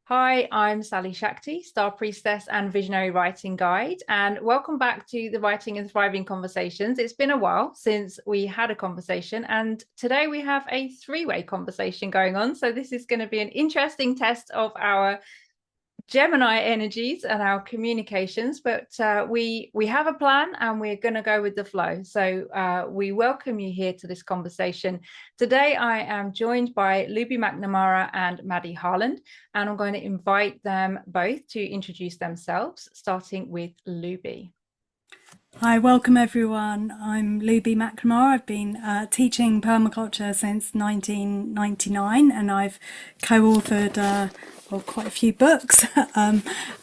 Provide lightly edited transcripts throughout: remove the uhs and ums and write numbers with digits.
Hi, I'm Sally-Shakti, Star Priestess and Visionary Writing Guide, and welcome back to the Writing and Thriving Conversations. It's been a while since we had a conversation, and today we have a three-way conversation going on. So this is going to be an interesting test of our Gemini energies and our communications, but we have a plan and we're going to go with the flow. So we welcome you here to this conversation. Today I am joined by Looby Macnamara and Maddy Harland, and I'm going to invite them both to introduce themselves, starting with Looby. Hi, welcome everyone. I'm Looby Macnamara. I've been teaching permaculture since 1999 and I've co-authored quite a few books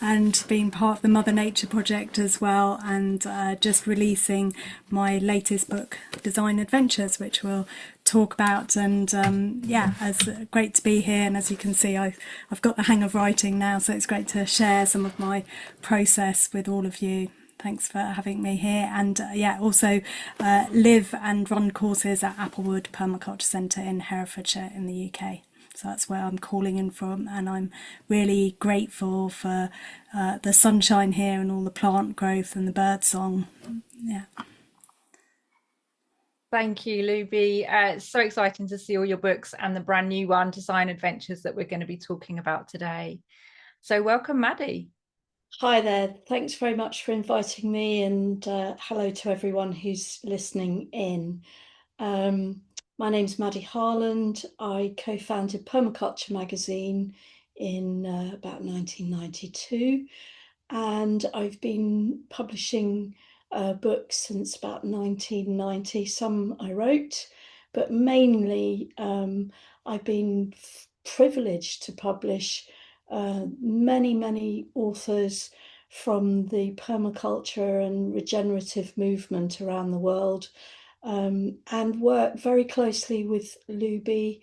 and been part of the Mother Nature Project as well, and just releasing my latest book, Design Adventures, which we'll talk about. And it's great to be here, and as you can see I've got the hang of writing now, so it's great to share some of my process with all of you. Thanks for having me here. And also live and run courses at Applewood Permaculture Centre in Herefordshire in the UK. So that's where I'm calling in from, and I'm really grateful for the sunshine here and all the plant growth and the bird song. Yeah. Thank you, Looby. It's so exciting to see all your books and the brand new one, Design Adventures, that we're going to be talking about today. So welcome, Maddy. Hi there. Thanks very much for inviting me, and hello to everyone who's listening in. My name's Maddy Harland. I co-founded Permaculture magazine in about 1992, and I've been publishing books since about 1990. Some I wrote, but mainly I've been privileged to publish many authors from the permaculture and regenerative movement around the world, and work very closely with Looby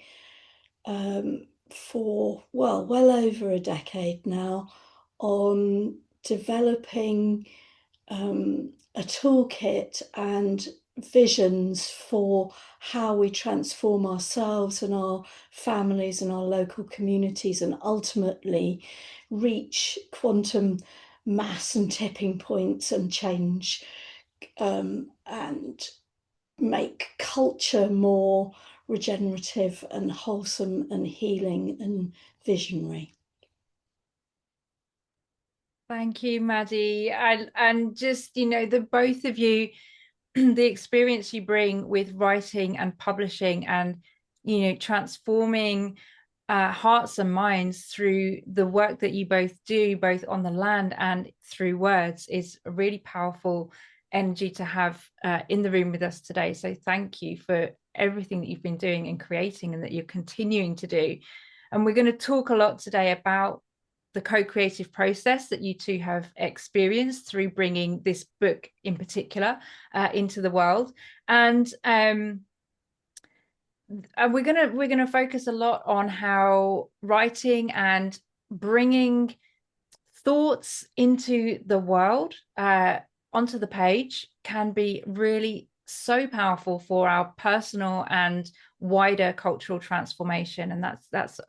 for well over a decade now on developing a toolkit and visions for how we transform ourselves and our families and our local communities, and ultimately reach quantum mass and tipping points and change, and make culture more regenerative and wholesome and healing and visionary. Thank you, Maddy. And just, the both of you, the experience you bring with writing and publishing and, transforming hearts and minds through the work that you both do, both on the land and through words, is a really powerful energy to have in the room with us today. So thank you for everything that you've been doing and creating and that you're continuing to do. And we're going to talk a lot today about the co-creative process that you two have experienced through bringing this book in particular into the world. And we're gonna focus a lot on how writing and bringing thoughts into the world onto the page can be really so powerful for our personal and wider cultural transformation, and that's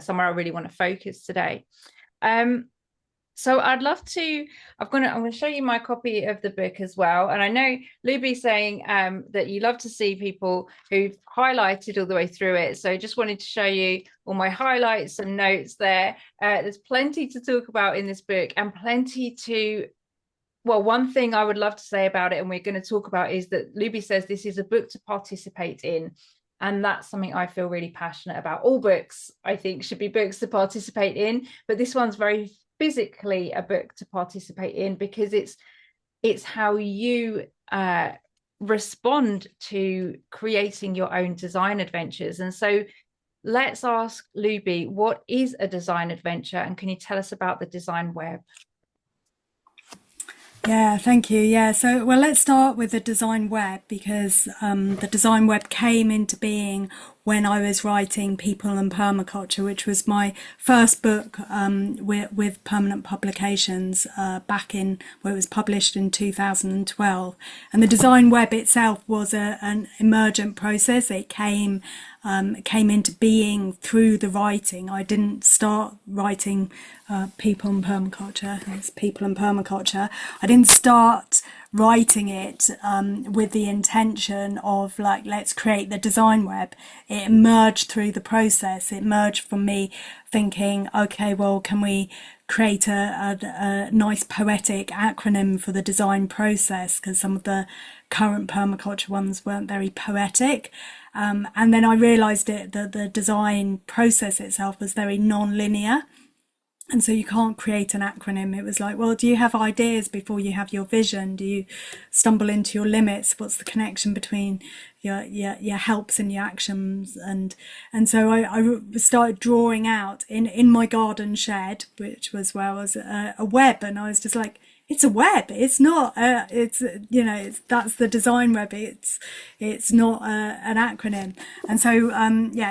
somewhere I really want to focus today. So I'd love to, I'm going to show you my copy of the book as well. And I know Looby's saying that you love to see people who've highlighted all the way through it. So I just wanted to show you all my highlights and notes there. There's plenty to talk about in this book, and plenty to, well, one thing I would love to say about it, and we're going to talk about, is that Looby says this is a book to participate in. And that's something I feel really passionate about. All books, I think, should be books to participate in, but this one's very physically a book to participate in, because it's how you respond to creating your own design adventures. And so let's ask Looby, what is a design adventure, and can you tell us about the design web? Yeah, thank you. Yeah, so well, let's start with the design web, because the design web came into being when I was writing People and Permaculture, which was my first book with Permanent Publications back in, where it was published in 2012. And the design web itself was an emergent process. It came came into being through the writing. I didn't start writing People and Permaculture. It's People and Permaculture. I didn't start writing it with the intention of like, let's create the design web. It emerged through the process. It emerged from me thinking, okay, well, can we create a nice poetic acronym for the design process, because some of the current permaculture ones weren't very poetic. And then I realized that the design process itself was very non-linear. And so you can't create an acronym. It was like, well, do you have ideas before you have your vision? Do you stumble into your limits? What's the connection between your helps and your actions? And so I started drawing out in my garden shed, which was where I was a web, and I was just like, it's a web. It's not. That's the design web. It's not an acronym. And so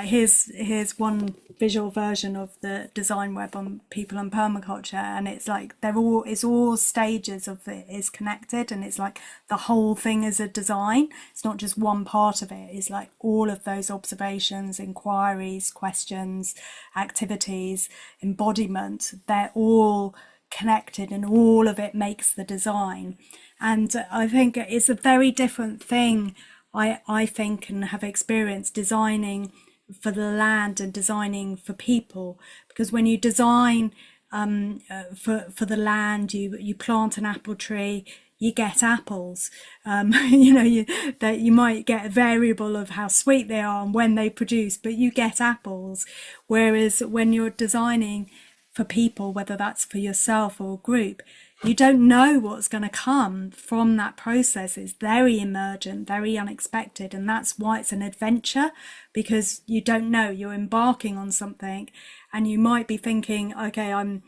here's one visual version of the design web on People and Permaculture, and it's like it's all stages of it is connected, and it's like the whole thing is a design. It's not just one part of it. It's like all of those observations, inquiries, questions, activities, embodiment. They're all connected, and all of it makes the design. And I think it's a very different thing, I think, and have experienced designing for the land and designing for people, because when you design for the land, you plant an apple tree, you get apples. That you might get a variable of how sweet they are and when they produce, but you get apples. Whereas when you're designing for people, whether that's for yourself or a group, you don't know what's going to come from that process. It's very emergent, very unexpected, and that's why it's an adventure, because you don't know. You're embarking on something, and you might be thinking, okay, I'm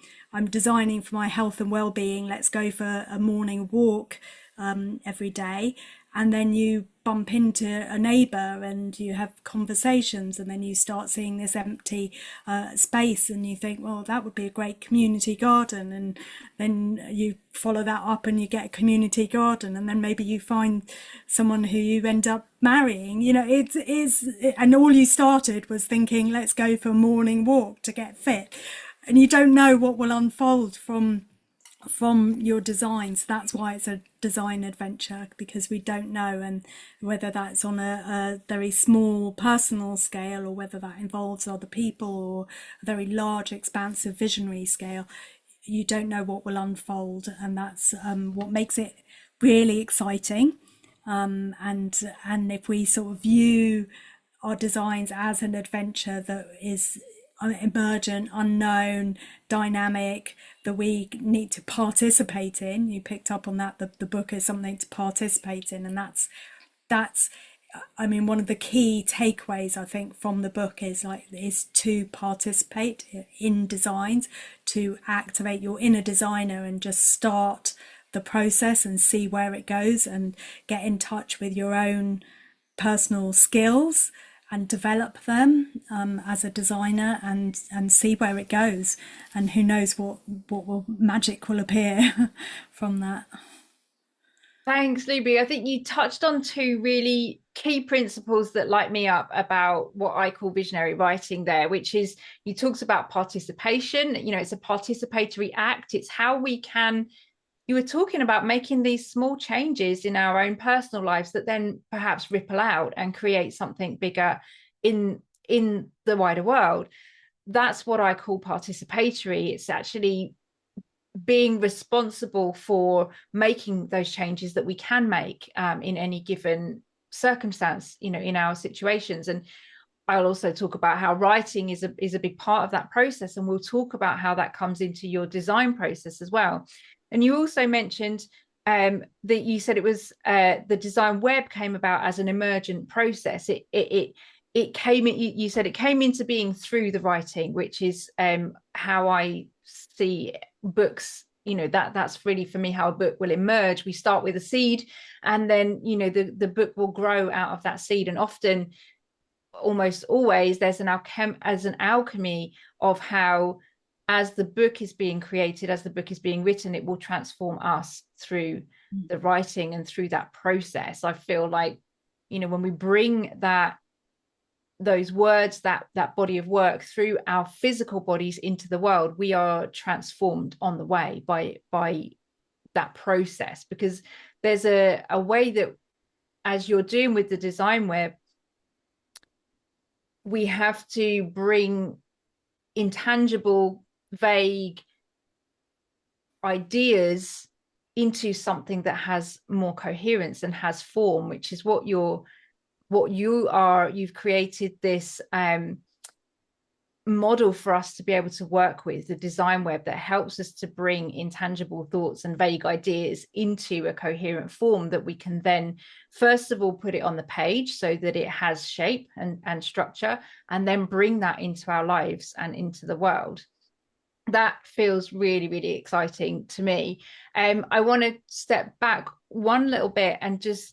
designing for my health and well-being. Let's go for a morning walk every day. And then you bump into a neighbour and you have conversations, and then you start seeing this empty space, and you think, well, that would be a great community garden. And then you follow that up and you get a community garden, and then maybe you find someone who you end up marrying. And all you started was thinking, let's go for a morning walk to get fit. And you don't know what will unfold from your designs. That's why it's a design adventure, because we don't know, and whether that's on a very small personal scale, or whether that involves other people, or a very large expansive visionary scale, you don't know what will unfold. And that's what makes it really exciting. And if we sort of view our designs as an adventure that is emergent, unknown, dynamic, that we need to participate in. You picked up on that. The book is something to participate in, and that's one of the key takeaways, I think, from the book is to participate in designs, to activate your inner designer and just start the process and see where it goes, and get in touch with your own personal skills and develop them as a designer, and see where it goes, and who knows what magic will appear from that. Thanks, Looby. I think you touched on two really key principles that light me up about what I call visionary writing there, which is, you talked about participation. It's a participatory act. It's how we can, you were talking about making these small changes in our own personal lives that then perhaps ripple out and create something bigger in the wider world. That's what I call participatory. It's actually being responsible for making those changes that we can make in any given circumstance, in our situations. And I'll also talk about how writing is a big part of that process, and we'll talk about how that comes into your design process as well. And you also mentioned that you said it was the design web came about as an emergent process. It came, you said it came into being through the writing, which is how I see books. That's really, for me, how a book will emerge. We start with a seed, and then the book will grow out of that seed. And often, almost always, there's an alchemy of how, as the book is being created, as the book is being written, it will transform us through the writing and through that process. I feel like when we bring those words, that body of work through our physical bodies into the world, we are transformed on the way by that process. Because there's a way that, as you're doing with the design web, we have to bring intangible, vague ideas into something that has more coherence and has form, which is what you are. You've created this model for us to be able to work with, the design web, that helps us to bring intangible thoughts and vague ideas into a coherent form that we can then first of all put it on the page so that it has shape and structure, and then bring that into our lives and into the world. That feels really, really exciting to me. I want to step back one little bit and just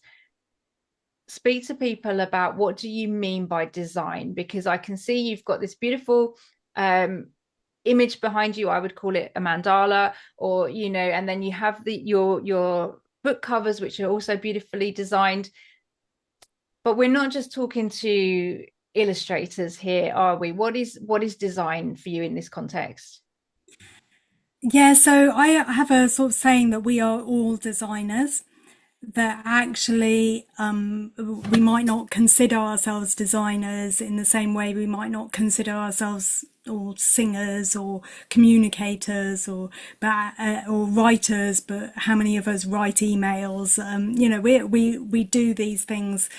speak to people about, what do you mean by design? Because I can see you've got this beautiful image behind you. I would call it a mandala, or, you know, and then you have your book covers, which are also beautifully designed. But we're not just talking to illustrators here, are we? What is design for you in this context? Yeah, so I have a sort of saying that we are all designers, that actually we might not consider ourselves designers in the same way we might not consider ourselves or singers or communicators or writers, but how many of us write emails? You know, we do these things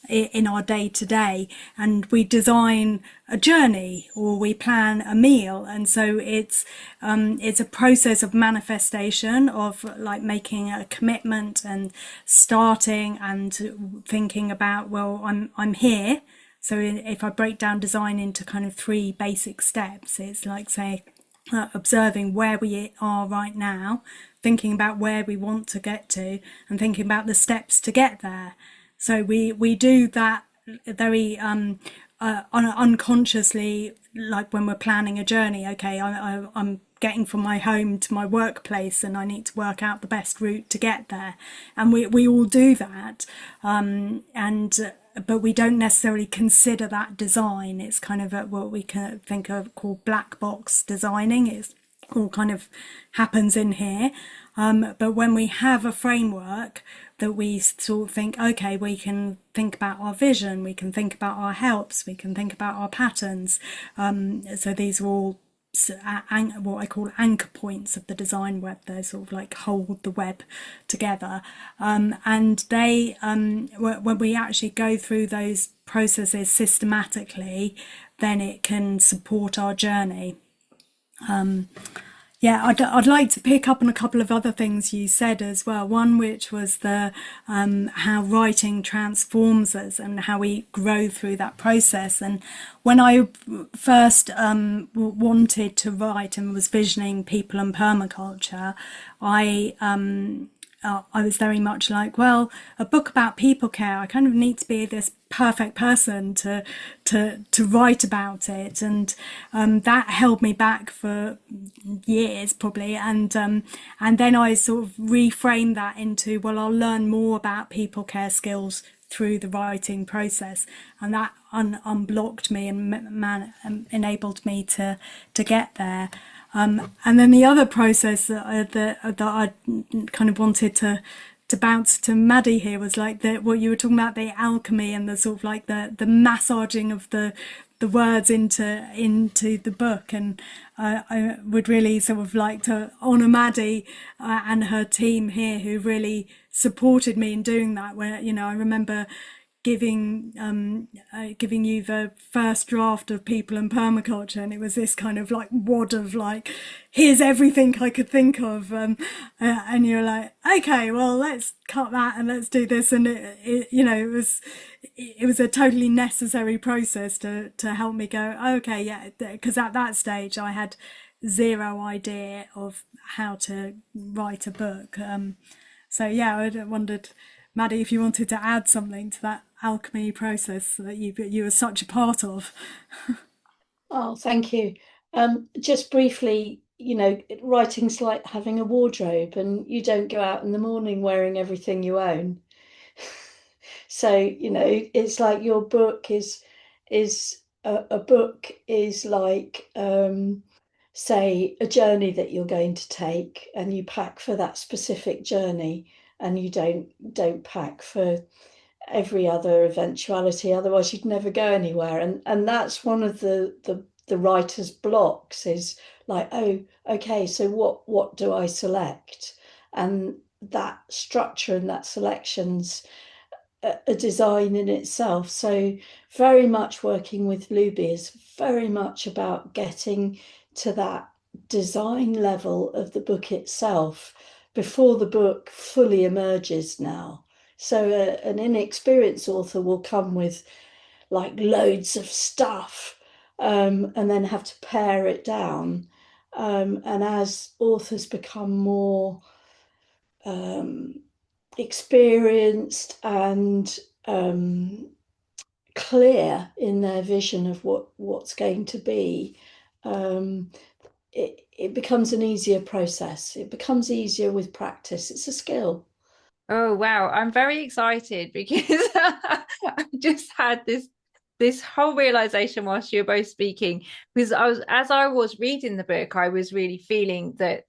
in our day to day, and we design a journey or we plan a meal, and so it's a process of manifestation, of like making a commitment and starting and thinking about, well, I'm here. So if I break down design into kind of 3 basic steps, it's like, say, observing where we are right now, thinking about where we want to get to, and thinking about the steps to get there. So we do that very unconsciously, like when we're planning a journey. Okay, I'm getting from my home to my workplace, and I need to work out the best route to get there, and we all do that, but we don't necessarily consider that design. It's kind of what we can think of called black box designing. It's all kind of happens in here. But when we have a framework that we sort of think, okay, we can think about our vision, we can think about our helps, we can think about our patterns. So these are all what I call anchor points of the design web. They sort of like hold the web together, and they when we actually go through those processes systematically, then it can support our journey. Yeah, I'd like to pick up on a couple of other things you said as well. One, which was the how writing transforms us and how we grow through that process. And when I first wanted to write and was visioning people and permaculture, I was very much like, well, a book about people care, I kind of need to be this perfect person to write about it, and that held me back for years probably, and then I sort of reframed that into, well, I'll learn more about people care skills through the writing process, and that unblocked me and enabled me to get there. And then the other process that I kind of wanted to bounce to Maddy here was like what you were talking about, the alchemy and the sort of like the massaging of the words into the book. And I would really sort of like to honour Maddy and her team here, who really supported me in doing that. Where, you know, I remember giving you the first draft of People and Permaculture, and it was this kind of like wad of like, here's everything I could think of, and you're like, okay, well, let's cut that and let's do this. And you know, it was a totally necessary process to help me go, okay, yeah, because at that stage I had zero idea of how to write a book. So yeah, I wondered, Maddy, if you wanted to add something to that alchemy process that you were such a part of. Oh, thank you. Just briefly, you know, writing's like having a wardrobe, and you don't go out in the morning wearing everything you own. So, you know, it's like your book is is a book is like, say, a journey that you're going to take, and you pack for that specific journey, and you don't pack for every other eventuality, otherwise you'd never go anywhere. And that's one of the writer's blocks, is like, oh, okay, so what do I select? And that structure and that selection's a design in itself. So very much working with Looby is very much about getting to that design level of the book itself before the book fully emerges now. So an inexperienced author will come with like loads of stuff, and then have to pare it down. And as authors become more experienced and clear in their vision of what's going to be, it becomes an easier process. It becomes easier with practice. It's a skill. Oh wow, I'm very excited because I just had this whole realization whilst you were both speaking, because as I was reading the book, I was really feeling that,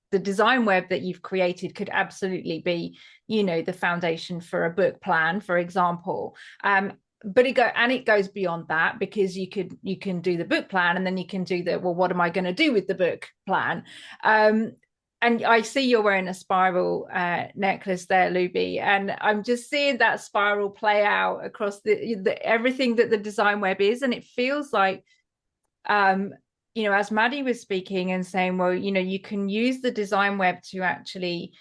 the design web that you've created could absolutely be, the foundation for a book plan, for example. But it goes beyond that, because you can do the book plan, and then you can do well, what am I going to do with the book plan? And I see you're wearing a spiral necklace there, Looby, and I'm just seeing that spiral play out across the everything that the design web is. And it feels like, as Maddy was speaking and saying, well, you can use the design web to actually,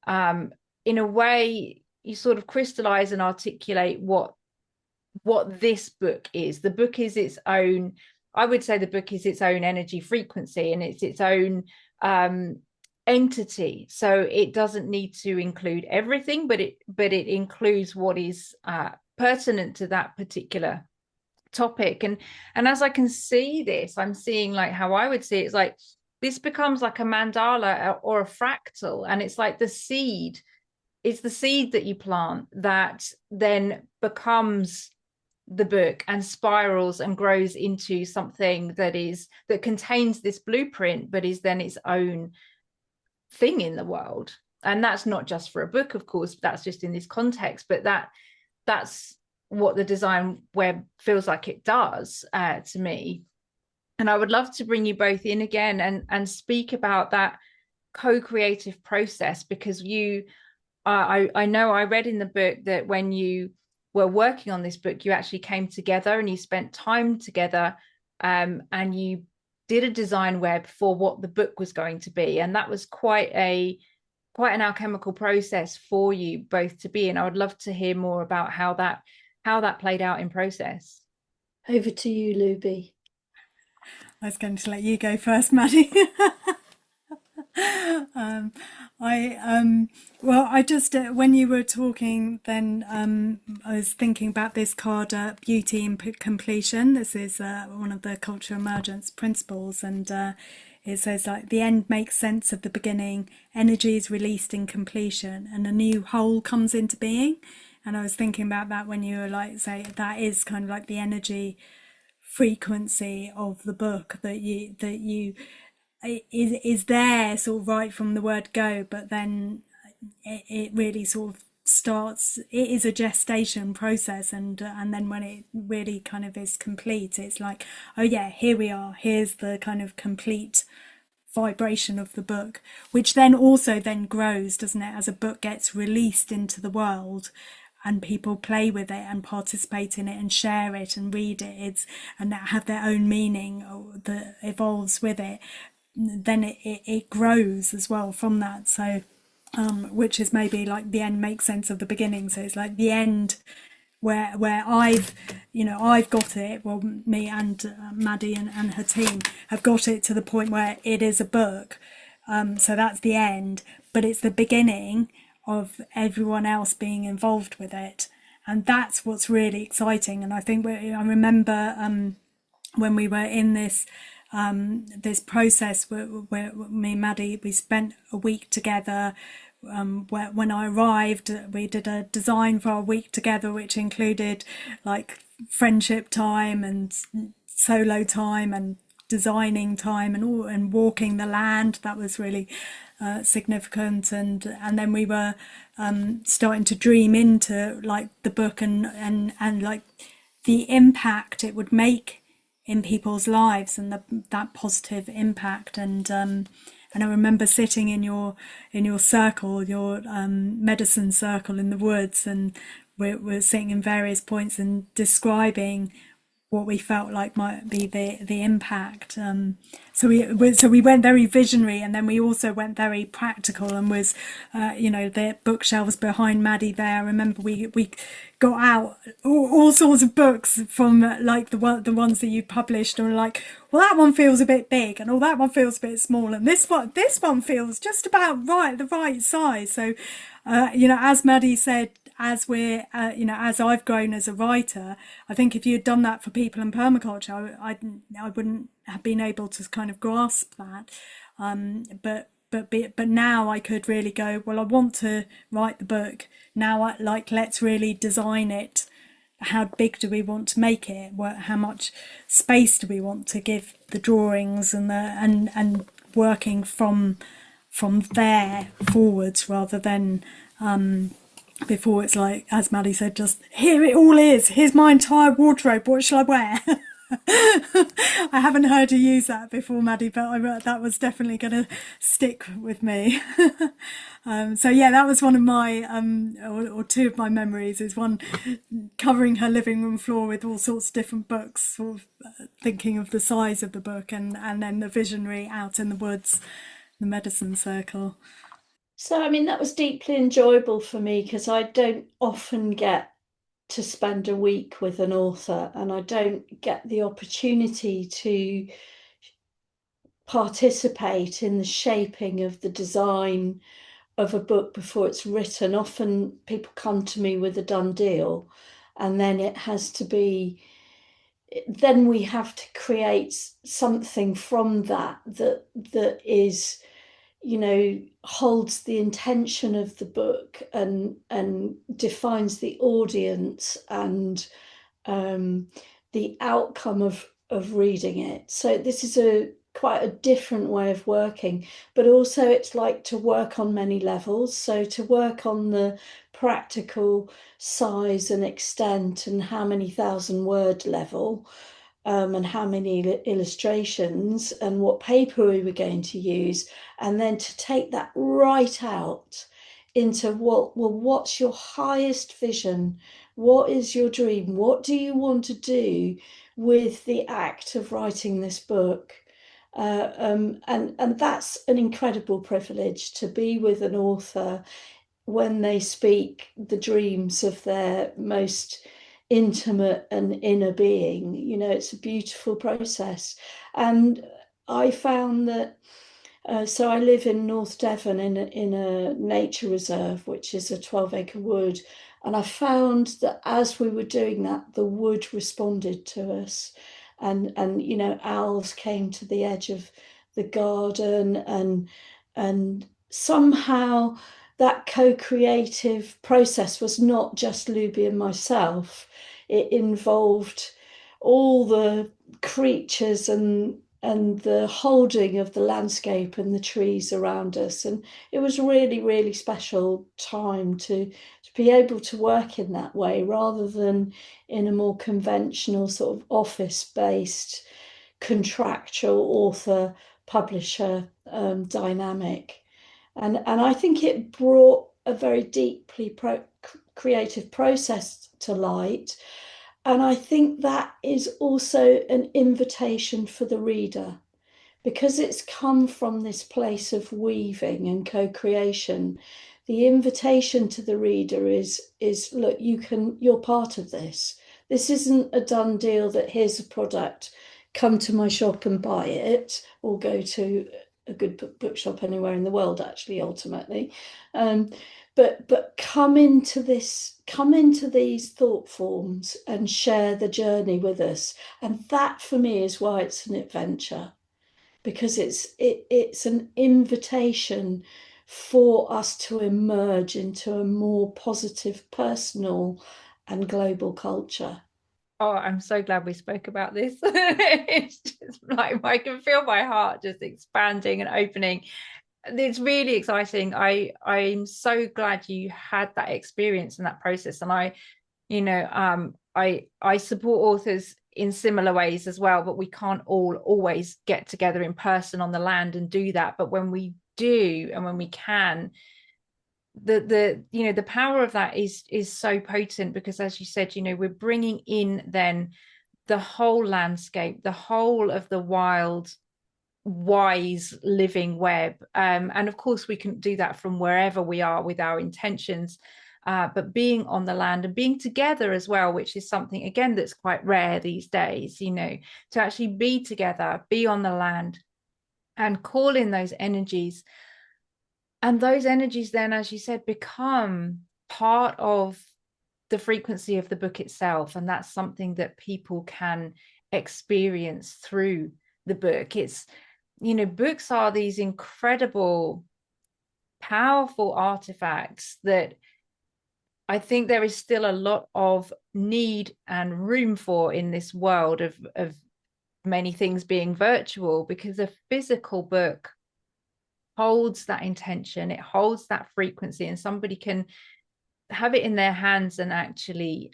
in a way, you sort of crystallize and articulate what this book is. The book is its own, I would say the book is its own energy frequency, and it's its own entity. So it doesn't need to include everything, but it includes what is pertinent to that particular topic. And as I can see this, I'm seeing like how I would see it. It's like this becomes like a mandala or a fractal, and it's like the seed. It's the seed that you plant that then becomes the book and spirals and grows into something that contains this blueprint, but is then its own thing in the world. And that's not just for a book, of course, that's just in this context, but that's what the design web feels like it does to me. And I would love to bring you both in again and speak about that co-creative process, because I know I read in the book that when you were working on this book, you actually came together and you spent time together, and you did a design web for what the book was going to be. And that was quite an alchemical process for you both to be in. I would love to hear more about how that played out in process. Over to you, Looby. I was going to let you go first, Maddy. I just when you were talking, then I was thinking about this card, beauty and completion. This is one of the cultural emergence principles, and it says like the end makes sense of the beginning, energy is released in completion, and a new whole comes into being. And I was thinking about that when you were like, say, that is kind of like the energy frequency of the book, that you is there sort of right from the word go, but then it really sort of starts. It is a gestation process, and then when it really kind of is complete, it's like, oh yeah, here we are. Here's the kind of complete vibration of the book, which then also then grows, doesn't it, as a book gets released into the world and people play with it and participate in it and share it and read it, and have their own meaning that evolves with it. Then it grows as well from that. So which is maybe like the end makes sense of the beginning. So it's like the end where I've got it, well, me and Maddy and her team have got it to the point where it is a book. So that's the end, but it's the beginning of everyone else being involved with it, and that's what's really exciting. And I think I remember when we were in this process where me and Maddy, we spent a week together when I arrived, we did a design for our week together, which included like friendship time and solo time and designing time and all, and walking the land. That was really significant. And then we were starting to dream into like the book and like the impact it would make in people's lives and that positive impact. And I remember sitting in your circle, your medicine circle in the woods, and we're sitting in various points and describing what we felt like might be the impact. So we went very visionary, and then we also went very practical, and was the bookshelves behind Maddy there. I remember we got out all sorts of books from like the ones that you published, and were like, well, that one feels a bit big, and that one feels a bit small, and this one feels just about the right size. So as Maddy said, as we're as I've grown as a writer, I think if you had done that for people in permaculture, I wouldn't have been able to kind of grasp that. But now I could really go, well, I want to write the book now. Let's really design it. How big do we want to make it? How much space do we want to give the drawings and working from there forwards, rather than before it's like, as Maddy said, just here it all is. Here's my entire wardrobe. What shall I wear? I haven't heard you use that before, Maddy, but that was definitely going to stick with me. So yeah, that was one of my or two of my memories. Is one covering her living room floor with all sorts of different books, sort of thinking of the size of the book, and then the visionary out in the woods, the medicine circle. So, I mean, that was deeply enjoyable for me, because I don't often get to spend a week with an author, and I don't get the opportunity to participate in the shaping of the design of a book before it's written. Often people come to me with a done deal, and then then we have to create something from that is, holds the intention of the book and defines the audience and the outcome of reading it. So this is quite a different way of working, but also it's like to work on many levels. So to work on the practical size and extent and how many thousand word level, and how many illustrations and what paper we were going to use, and then to take that right out into what's your highest vision? What is your dream? What do you want to do with the act of writing this book? And that's an incredible privilege, to be with an author when they speak the dreams of their most intimate and inner being. It's a beautiful process. And I found that so I live in North Devon in a nature reserve, which is a 12-acre wood. And I found that as we were doing that, the wood responded to us. And owls came to the edge of the garden, and somehow that co-creative process was not just Looby and myself. It involved all the creatures and the holding of the landscape and the trees around us. And it was really, really special time to be able to work in that way, rather than in a more conventional sort of office-based contractual author publisher dynamic. And I think it brought a very deeply creative process to light. And I think that is also an invitation for the reader, because it's come from this place of weaving and co-creation. The invitation to the reader is look, you're part of this. This isn't a done deal that here's a product, come to my shop and buy it, or go to a good bookshop anywhere in the world, actually, ultimately. But come into these thought forms and share the journey with us. And that, for me, is why it's an adventure, because it's an invitation for us to emerge into a more positive personal and global culture. Oh, I'm so glad we spoke about this. It's just like I can feel my heart just expanding and opening. It's really exciting. I'm so glad you had that experience and that process. And I support authors in similar ways as well, but we can't all always get together in person on the land and do that. But when we do, and when we can, the power of that is so potent, because as you said, we're bringing in then the whole landscape, the whole of the wild, wise living web, and of course we can do that from wherever we are with our intentions, but being on the land and being together as well, which is something again that's quite rare these days, to actually be together, be on the land and call in those energies. And those energies then, as you said, become part of the frequency of the book itself. And that's something that people can experience through the book. It's, books are these incredible, powerful artifacts that I think there is still a lot of need and room for in this world of many things being virtual, because a physical book holds that intention, it holds that frequency, and somebody can have it in their hands and actually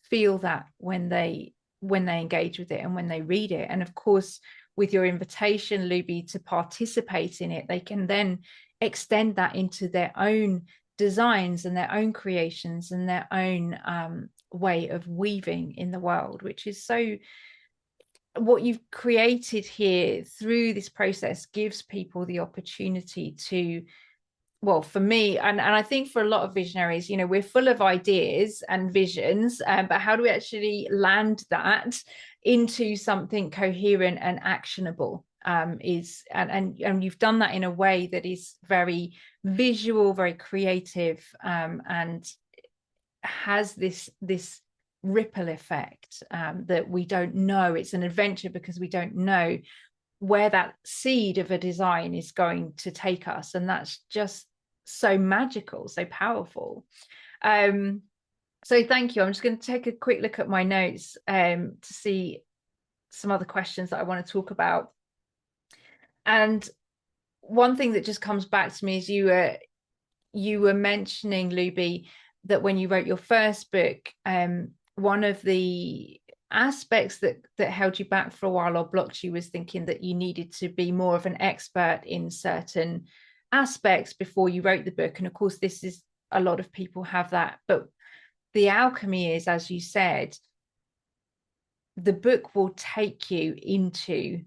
feel that when they engage with it and when they read it. And of course, with your invitation, Looby, to participate in it, they can then extend that into their own designs and their own creations and their own way of weaving in the world, which is so, what you've created here through this process gives people the opportunity to, well, for me, and I think for a lot of visionaries, we're full of ideas and visions, but how do we actually land that into something coherent and actionable? And you've done that in a way that is very visual, very creative, and has this ripple effect that we don't know. It's an adventure because we don't know where that seed of a design is going to take us, and that's just so magical, so powerful. So thank you. I'm just going to take a quick look at my notes to see some other questions that I want to talk about. And one thing that just comes back to me is you were mentioning, Looby, that when you wrote your first book, one of the aspects that held you back for a while or blocked you was thinking that you needed to be more of an expert in certain aspects before you wrote the book. And of course, this is, a lot of people have that, but the alchemy is, as you said, the book will take you into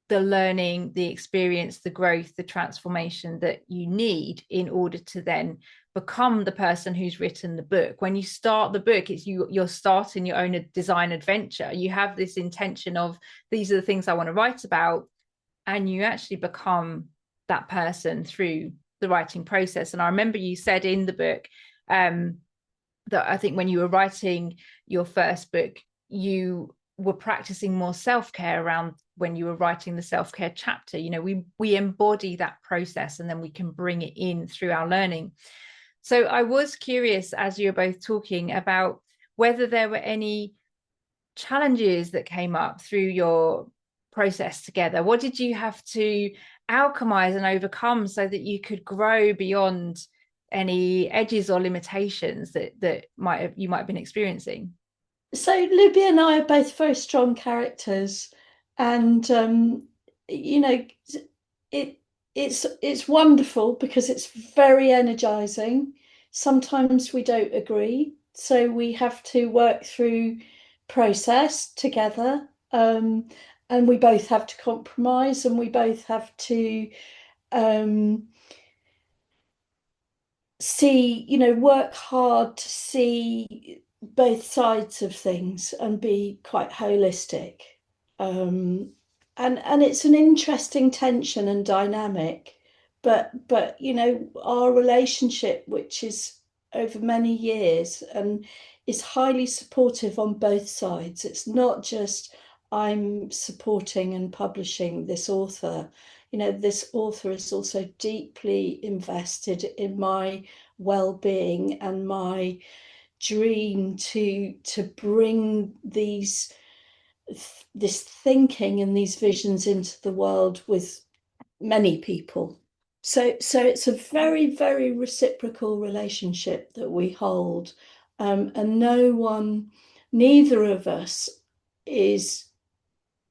the learning, the experience, the growth, the transformation that you need in order to then become the person who's written the book. When you start the book, it's you're starting your own design adventure. You have this intention of, these are the things I want to write about, and you actually become that person through the writing process. And I remember you said in the book that I think when you were writing your first book, you were practicing more self-care around when you were writing the self-care chapter. We embody that process and then we can bring it in through our learning. So I was curious, as you were both talking, about whether there were any challenges that came up through your process together. What did you have to alchemize and overcome so that you could grow beyond any edges or limitations that you might have been experiencing? So Looby and I are both very strong characters, and it's wonderful because it's very energizing. Sometimes we don't agree, so we have to work through process together, and we both have to compromise, and we both have to work hard to see both sides of things and be quite holistic. And it's an interesting tension and dynamic, but our relationship, which is over many years and is highly supportive on both sides. It's not just I'm supporting and publishing this author. this author is also deeply invested in my well-being and my dream to bring this thinking and these visions into the world with many people. So it's a very, very reciprocal relationship that we hold, and neither of us is,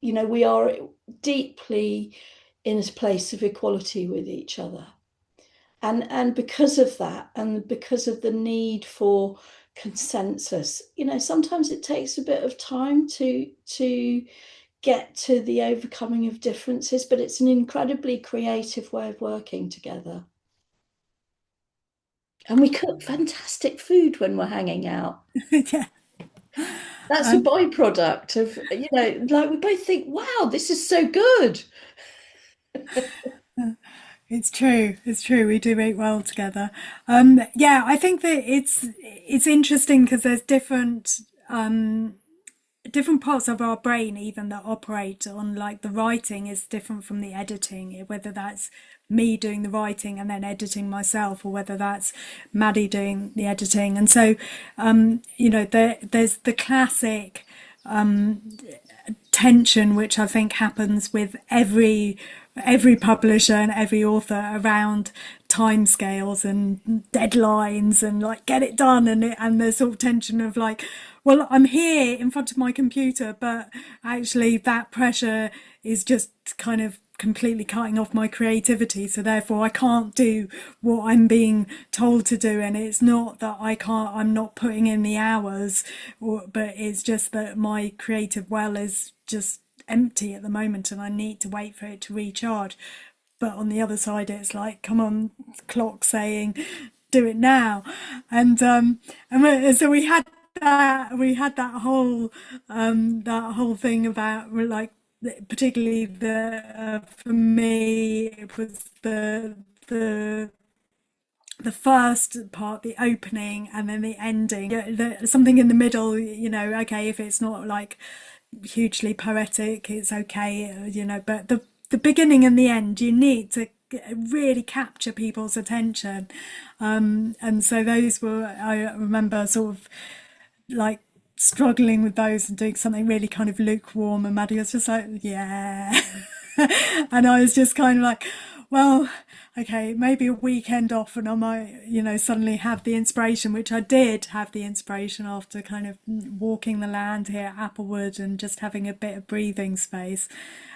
we are deeply in a place of equality with each other. And because of that, and because of the need for consensus, sometimes it takes a bit of time to get to the overcoming of differences, but it's an incredibly creative way of working together. And we cook fantastic food when we're hanging out. Yeah. That's a byproduct of, like we both think, wow, this is so good. It's true. It's true. We do eat well together. Yeah, I think that it's interesting because there's different parts of our brain even that operate on, like, the writing is different from the editing, whether that's me doing the writing and then editing myself, or whether that's Maddie doing the editing. And so there's the classic tension which I think happens with every publisher and every author around timescales and deadlines and, like, get it done, and the sort of tension of, like, well, I'm here in front of my computer, but actually that pressure is just kind of completely cutting off my creativity, so therefore I can't do what I'm being told to do. And it's not that I'm not putting in the hours, but it's just that my creative well is just empty at the moment and I need to wait for it to recharge. But on the other side, it's like, come on, clock saying do it now. And so we had that whole thing about, like, particularly for me it was the first part, the opening, and then the ending. Something in the middle, okay, if it's not, like, hugely poetic, it's okay, but the beginning and the end, you need to really capture people's attention. And so those were, I remember, sort of, like, struggling with those and doing something really kind of lukewarm, and Maddie was just like, yeah. And I was just kind of like, well, okay, maybe a weekend off and I might, suddenly have the inspiration, which I did have the inspiration after kind of walking the land here at Applewood and just having a bit of breathing space.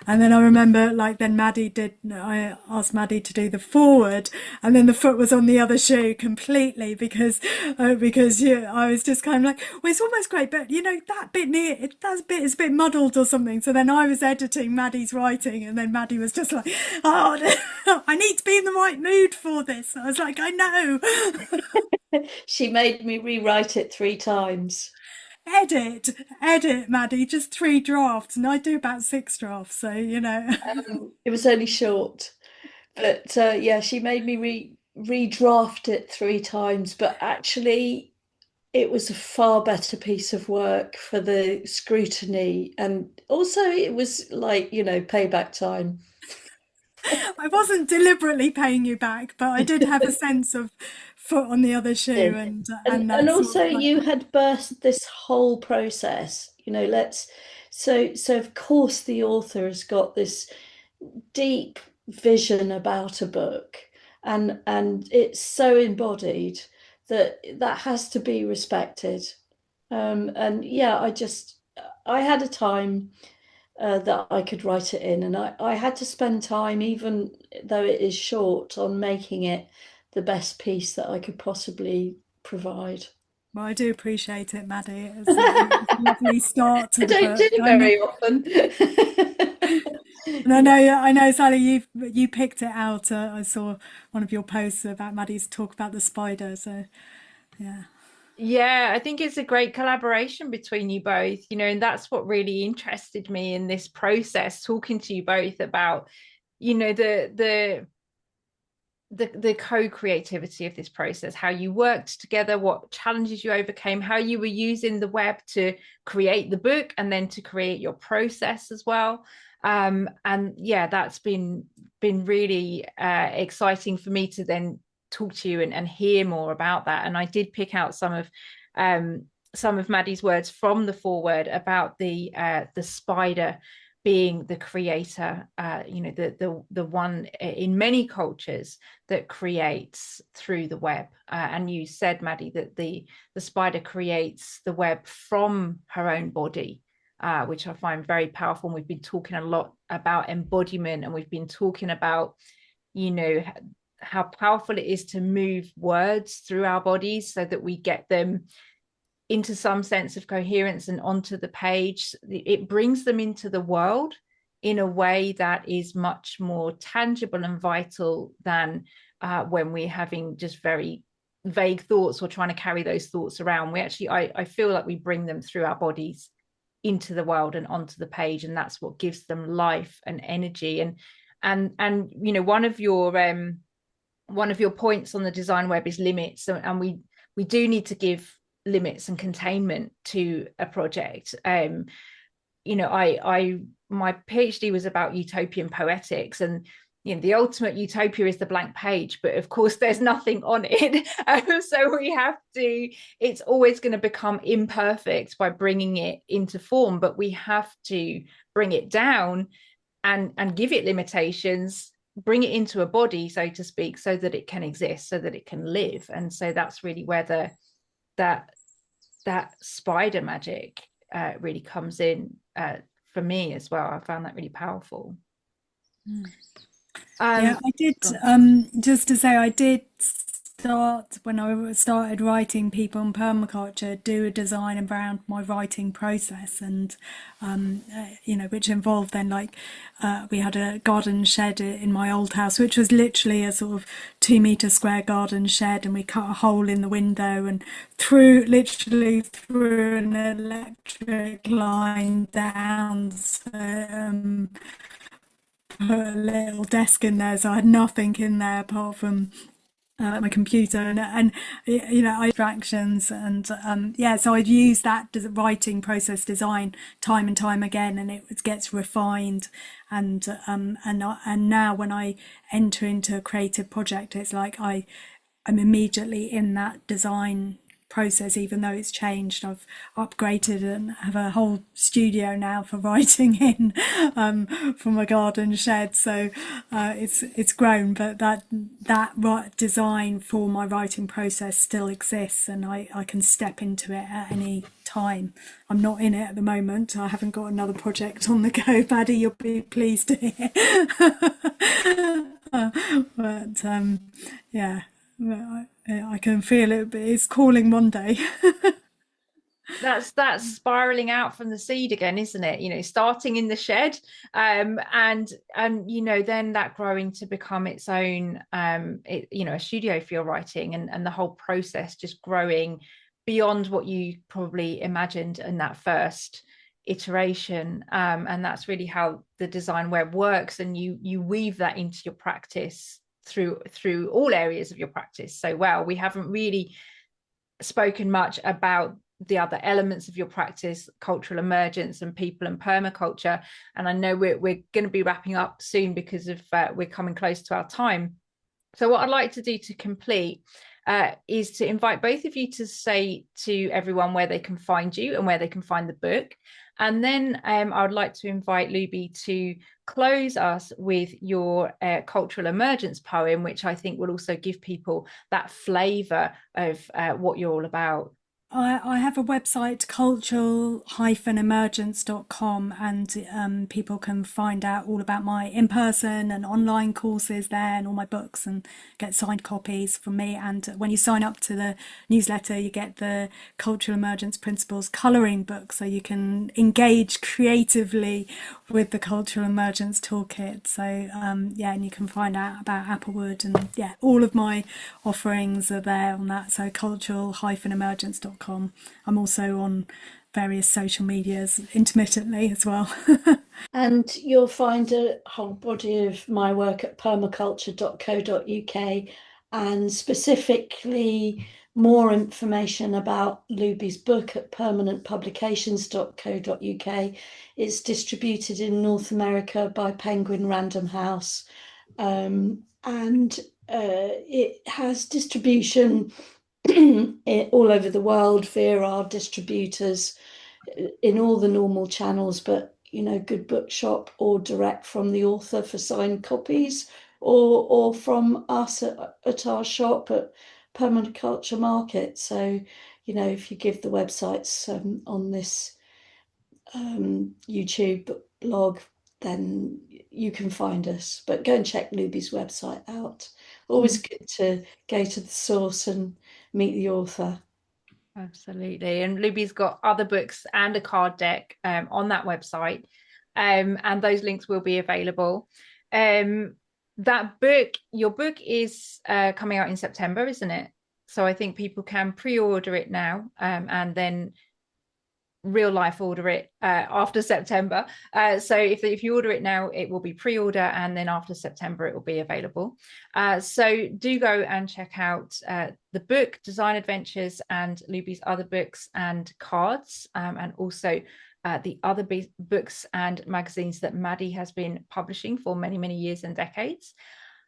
And then I remember, like, I asked Maddie to do the forward, and then the foot was on the other shoe completely because I was just kind of like, well, it's almost great, but that bit is a bit muddled or something. So then I was editing Maddie's writing, and then Maddie was just like, oh, I need to be in the right mood for this. I was like, I know. She made me rewrite it 3 times. Edit, Maddie, just 3 drafts, and I do about 6 drafts, so it was only short, but yeah, she made me redraft it 3 times, but actually it was a far better piece of work for the scrutiny, and also it was, like, payback time. I wasn't deliberately paying you back, but I did have a sense of foot on the other shoe, and and also, like, you had burst this whole process. So of course the author has got this deep vision about a book, and it's so embodied that has to be respected. And yeah, I had a time that I could write it in, and I had to spend time, even though it is short, on making it the best piece that I could possibly provide. Well, I do appreciate it, Maddie. It's a lovely start to I the don't book. do it very often. And I know, Sally, you picked it out. I saw one of your posts about Maddie's talk about the spider. So, yeah. Yeah, I think it's a great collaboration between you both, and that's what really interested me in this process, talking to you both about, the co-creativity of this process, how you worked together, what challenges you overcame, how you were using the web to create the book and then to create your process as well. And yeah, that's been really exciting for me to then talk to you and hear more about that. And I did pick out some of Maddy's words from the foreword about the spider being the creator, the one in many cultures that creates through the web. And you said, Maddy, that the spider creates the web from her own body, which I find very powerful. And we've been talking a lot about embodiment, and we've been talking about, how powerful it is to move words through our bodies so that we get them into some sense of coherence and onto the page. It brings them into the world in a way that is much more tangible and vital than when we're having just very vague thoughts or trying to carry those thoughts around. We actually, I feel like we bring them through our bodies into the world and onto the page, and that's what gives them life and energy. And one of your points on the design web is limits, and we do need to give limits and containment to a project. My PhD was about utopian poetics, and the ultimate utopia is the blank page, but of course there's nothing on it. So we have to, it's always going to become imperfect by bringing it into form, but we have to bring it down and give it limitations, bring it into a body, so to speak, so that it can exist, so that it can live. And so that's really where that spider magic really comes in for me as well. I found that really powerful. Yeah, I did, just to say, I did start, when I started writing People and Permaculture, do a design around my writing process, and which involved then, like, we had a garden shed in my old house, which was literally a sort of 2-meter square garden shed, and we cut a hole in the window and literally threw an electric line down, so put a little desk in there, so I had nothing in there apart from my computer and distractions, and so I've used that writing process design time and time again, and it gets refined, and now when I enter into a creative project, it's like I'm immediately in that design process, even though it's changed. I've upgraded and have a whole studio now for writing in, from a garden shed, so it's grown, but that design for my writing process still exists, and I can step into it at any time. I'm not in it at the moment. I haven't got another project on the go, Paddy, you'll be pleased to hear. But yeah, I can feel it, but it's calling one day. That's spiraling out from the seed again, isn't it? Starting in the shed, and then that growing to become its own, a studio for your writing, and the whole process just growing beyond what you probably imagined in that first iteration. And that's really how the design web works, and you weave that into your practice through all areas of your practice. So, well, we haven't really spoken much about the other elements of your practice, cultural emergence and people and permaculture. And I know we're going to be wrapping up soon because of we're coming close to our time. So what I'd like to do to complete is to invite both of you to say to everyone where they can find you and where they can find the book. And then I would like to invite Looby to close us with your cultural emergence poem, which I think will also give people that flavour of what you're all about. I have a website, cultural-emergence.com, and people can find out all about my in-person and online courses there, and all my books, and get signed copies from me. And when you sign up to the newsletter, you get the Cultural Emergence Principles colouring book, so you can engage creatively with the Cultural Emergence Toolkit. So and you can find out about Applewood, and all of my offerings are there on that. So cultural-emergence.com. I'm also on various social medias intermittently as well. And you'll find a whole body of my work at permaculture.co.uk, and specifically more information about Looby's book at permanentpublications.co.uk. It's distributed in North America by Penguin Random House, and it has distribution all over the world via our distributors in all the normal channels, but Good Bookshop or direct from the author for signed copies, or from us at our shop at Permaculture Market. So, if you give the websites on this YouTube blog, then you can find us. But go and check Looby's website out. Always good to go to the source and meet the author. Absolutely. And Looby's got other books and a card deck on that website. And those links will be available. That book, your book is coming out in September, isn't it? So I think people can pre-order it now and then real life order it after September. So if you order it now, it will be pre-order, and then after September it will be available. So do go and check out the book Design Adventures and Looby's other books and cards, and also the other books and magazines that Maddy has been publishing for many years and decades.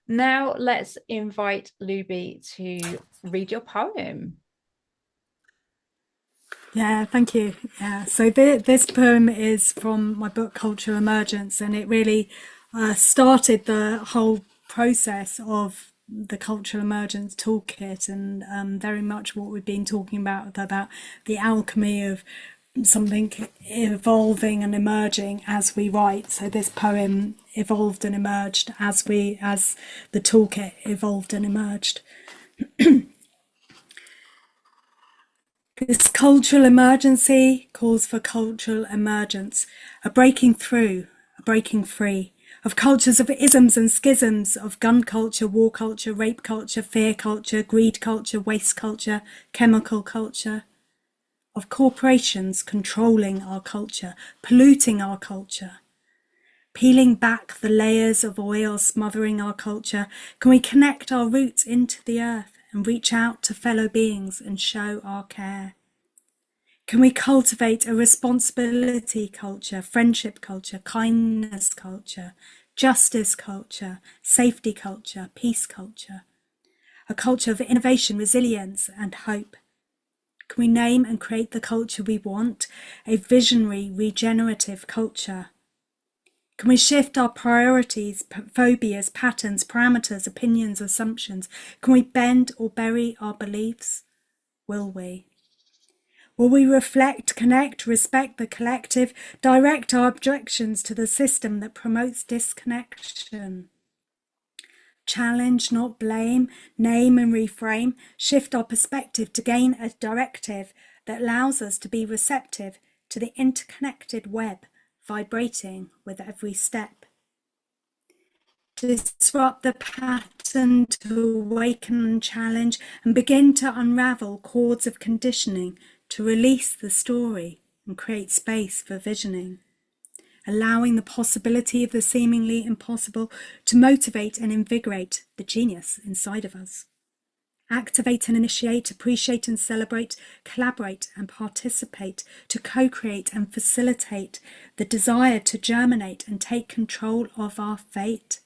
Now let's invite Looby to read your poem. Yeah, thank you. Yeah, so this poem is from my book Cultural Emergence, and it really started the whole process of the Cultural Emergence Toolkit, and very much what we've been talking about the alchemy of something evolving and emerging as we write. So this poem evolved and emerged as the toolkit evolved and emerged. This cultural emergency calls for cultural emergence, a breaking through, a breaking free of cultures, of isms and schisms, of gun culture, war culture, rape culture, fear culture, greed culture, waste culture, chemical culture, of corporations controlling our culture, polluting our culture. Peeling back the layers of oil smothering our culture, can we connect our roots into the earth and reach out to fellow beings and show our care? Can we cultivate a responsibility culture, friendship culture, kindness culture, justice culture, safety culture, peace culture, a culture of innovation, resilience and hope? Can we name and create the culture we want, a visionary, regenerative culture? Can we shift our priorities, phobias, patterns, parameters, opinions, assumptions? Can we bend or bury our beliefs? Will we? Will we reflect, connect, respect the collective, direct our objections to the system that promotes disconnection? Challenge, not blame, name and reframe, shift our perspective to gain a directive that allows us to be receptive to the interconnected web vibrating with every step. Disrupt the pattern to awaken and challenge and begin to unravel cords of conditioning to release the story and create space for visioning. Allowing the possibility of the seemingly impossible to motivate and invigorate the genius inside of us. Activate and initiate, appreciate and celebrate, collaborate and participate, to co-create and facilitate the desire to germinate and take control of our fate,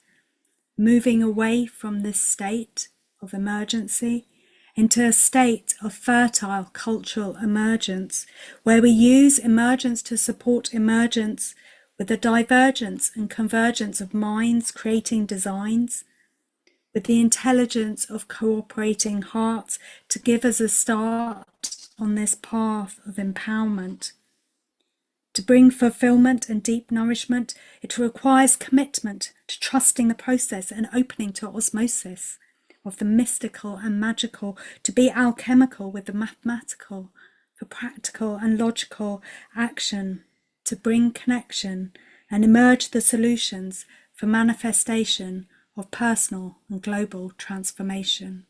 moving away from this state of emergency into a state of fertile cultural emergence, where we use emergence to support emergence with the divergence and convergence of minds creating designs, with the intelligence of cooperating hearts to give us a start on this path of empowerment. To bring fulfillment and deep nourishment, it requires commitment to trusting the process and opening to osmosis of the mystical and magical, to be alchemical with the mathematical, for practical and logical action, to bring connection and emerge the solutions for manifestation of personal and global transformation.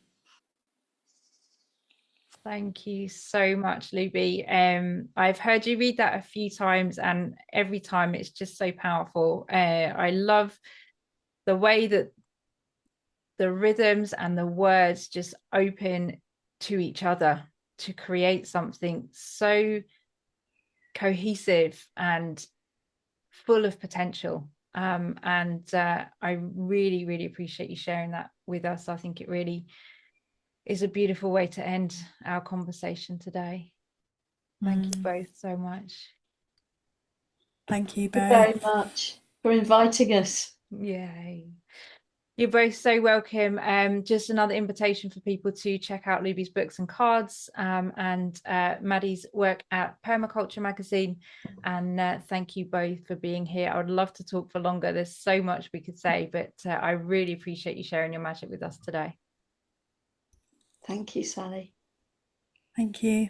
Thank you so much, Looby. I've heard you read that a few times, and every time it's just so powerful. I love the way that the rhythms and the words just open to each other to create something so cohesive and full of potential. I really, really appreciate you sharing that with us. I think it really is a beautiful way to end our conversation today. Thank you both so much. Thank you Thank you very both. much for inviting us. Yay. You're both so welcome. Just another invitation for people to check out Looby's books and cards, and Maddy's work at Permaculture magazine. And thank you both for being here. I would love to talk for longer. There's so much we could say, but I really appreciate you sharing your magic with us today. Thank you, Sally. Thank you.